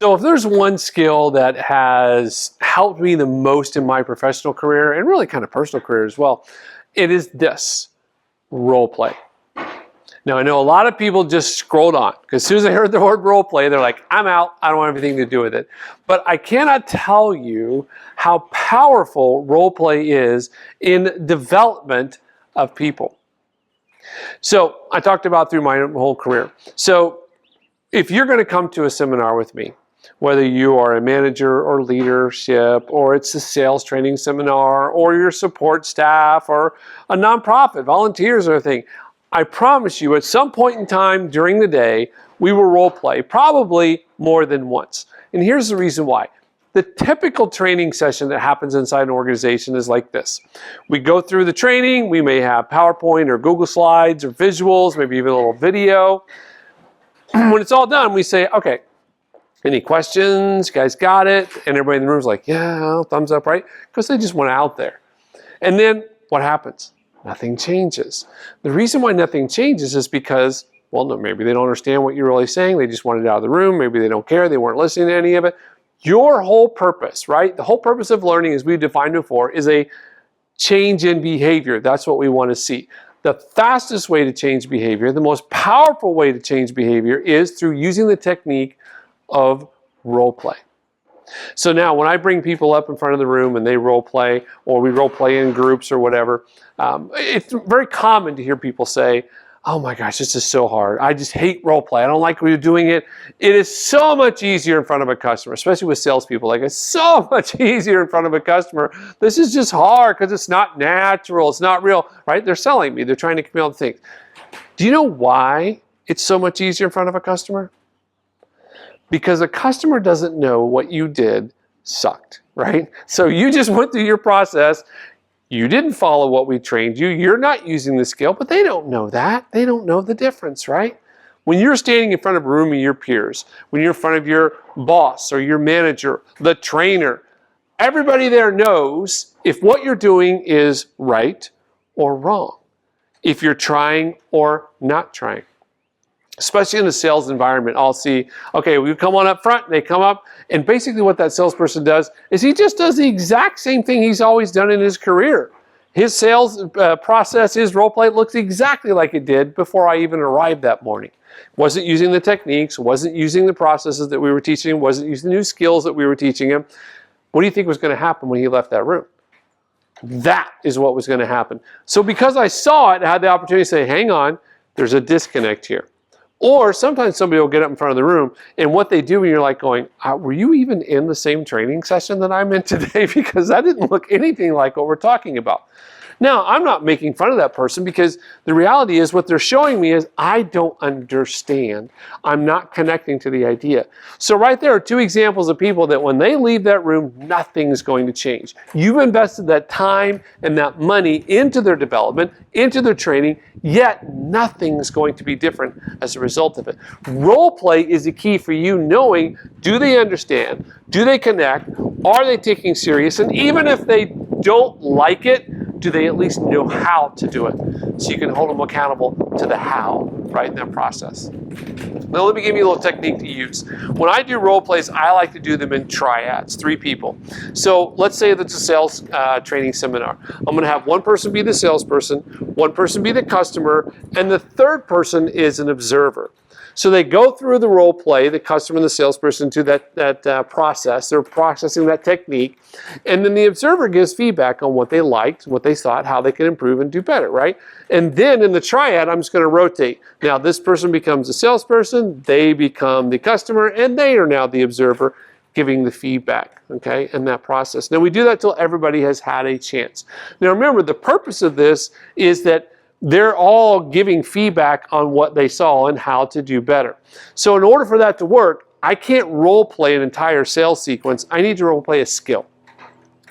So if there's one skill that has helped me the most in my professional career, and really kind of personal career as well, it is this: role play. Now, I know a lot of people just scrolled on, because as soon as they heard the word role play, they're like, I'm out, I don't want anything to do with it. But I cannot tell you how powerful role play is in development of people. So I talked about through my whole career. So if you're going to come to a seminar with me, whether you are a manager or leadership, or it's a sales training seminar, or your support staff, or a nonprofit, volunteers or a thing, I promise you at some point in time during the day, we will role play, probably more than once. And here's the reason why. The typical training session that happens inside an organization is like this. We go through the training, we may have PowerPoint or Google Slides or visuals, maybe even a little video. When it's all done, we say, okay, any questions? You guys got it? And everybody in the room is like, yeah, thumbs up, right? Because they just went out there. And then what happens? Nothing changes. The reason why nothing changes is because, well, no, maybe they don't understand what you're really saying. They just wanted out of the room. Maybe they don't care. They weren't listening to any of it. Your whole purpose, right? The whole purpose of learning, as we defined before, is a change in behavior. That's what we want to see. The fastest way to change behavior, the most powerful way to change behavior, is through using the technique of role play. So now when I bring people up in front of the room and they role play, or we role play in groups or whatever, it's very common to hear people say, oh my gosh, this is so hard. I just hate role play. I don't like when you're doing it. It is so much easier in front of a customer, especially with salespeople. Like, it's so much easier in front of a customer. This is just hard because it's not natural. It's not real, right? They're selling me. They're trying to come out with things. Do you know why it's so much easier in front of a customer? Because a customer doesn't know what you did sucked, right? So you just went through your process. You didn't follow what we trained you. You're not using the skill, but they don't know that. They don't know the difference, right? When you're standing in front of a room of your peers, when you're in front of your boss or your manager, the trainer, everybody there knows if what you're doing is right or wrong, if you're trying or not trying. Especially in the sales environment, I'll see, okay, we come on up front, they come up, and basically what that salesperson does is he just does the exact same thing he's always done in his career. His sales process, his role play looks exactly like it did before I even arrived that morning. Wasn't using the techniques, wasn't using the processes that we were teaching him, wasn't using the new skills that we were teaching him. What do you think was going to happen when he left that room? That is what was going to happen. So because I saw it, I had the opportunity to say, hang on, there's a disconnect here. Or sometimes somebody will get up in front of the room, and what they do, and you're like going, were you even in the same training session that I'm in today? Because that didn't look anything like what we're talking about. Now, I'm not making fun of that person, because the reality is what they're showing me is I don't understand. I'm not connecting to the idea. So right there are two examples of people that when they leave that room, nothing's going to change. You've invested that time and that money into their development, into their training, yet nothing's going to be different as a result of it. Role play is the key for you knowing, do they understand? Do they connect? Are they taking serious? And even if they don't like it, do they at least know how to do it? So you can hold them accountable to the how, right, in that process. Now let me give you a little technique to use. When I do role plays, I like to do them in triads, 3 people. So let's say that's a sales training seminar. I'm going to have one person be the salesperson, one person be the customer, and the third person is an observer. So they go through the role play, the customer and the salesperson, to that process. They're processing that technique. And then the observer gives feedback on what they liked, what they thought, how they can improve and do better, right? And then in the triad, I'm just going to rotate. Now this person becomes the salesperson, they become the customer, and they are now the observer giving the feedback, okay, in that process. Now we do that till everybody has had a chance. Now remember, the purpose of this is that they're all giving feedback on what they saw and how to do better. So in order for that to work, I can't role play an entire sales sequence. I need to role play a skill.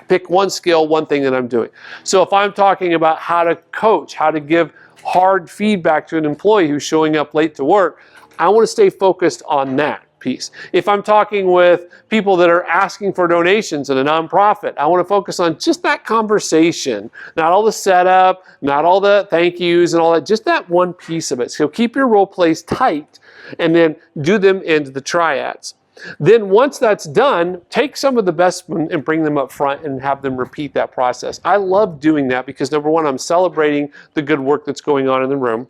Pick one skill, one thing that I'm doing. So if I'm talking about how to coach, how to give hard feedback to an employee who's showing up late to work, I want to stay focused on that piece. If I'm talking with people that are asking for donations in a nonprofit, I want to focus on just that conversation, not all the setup, not all the thank yous and all that, just that one piece of it. So keep your role plays tight and then do them into the triads. Then once that's done, take some of the best and bring them up front and have them repeat that process. I love doing that because number one, I'm celebrating the good work that's going on in the room.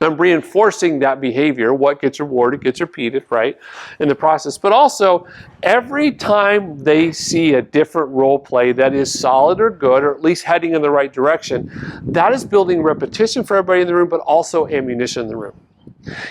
I'm reinforcing that behavior. What gets rewarded gets repeated, right, in the process. But also, every time they see a different role play that is solid or good, or at least heading in the right direction, that is building repetition for everybody in the room, but also ammunition in the room.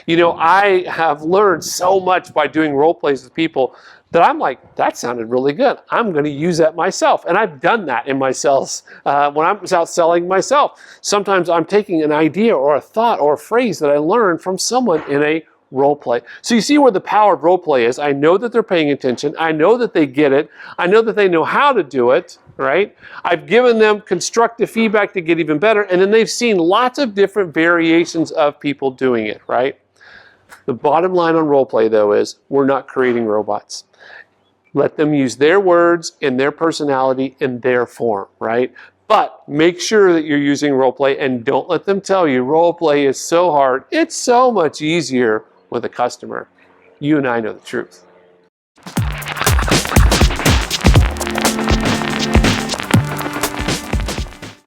You know, I have learned so much by doing role plays with people that I'm like, that sounded really good. I'm going to use that myself. And I've done that in my sales when I was out selling myself. Sometimes I'm taking an idea or a thought or a phrase that I learned from someone in a role play. So you see where the power of role play is. I know that they're paying attention. I know that they get it. I know that they know how to do it, right? I've given them constructive feedback to get even better. And then they've seen lots of different variations of people doing it, right? The bottom line on role play, though, is we're not creating robots. Let them use their words and their personality in their form, right? But make sure that you're using role play and don't let them tell you role play is so hard. It's so much easier with a customer. You and I know the truth.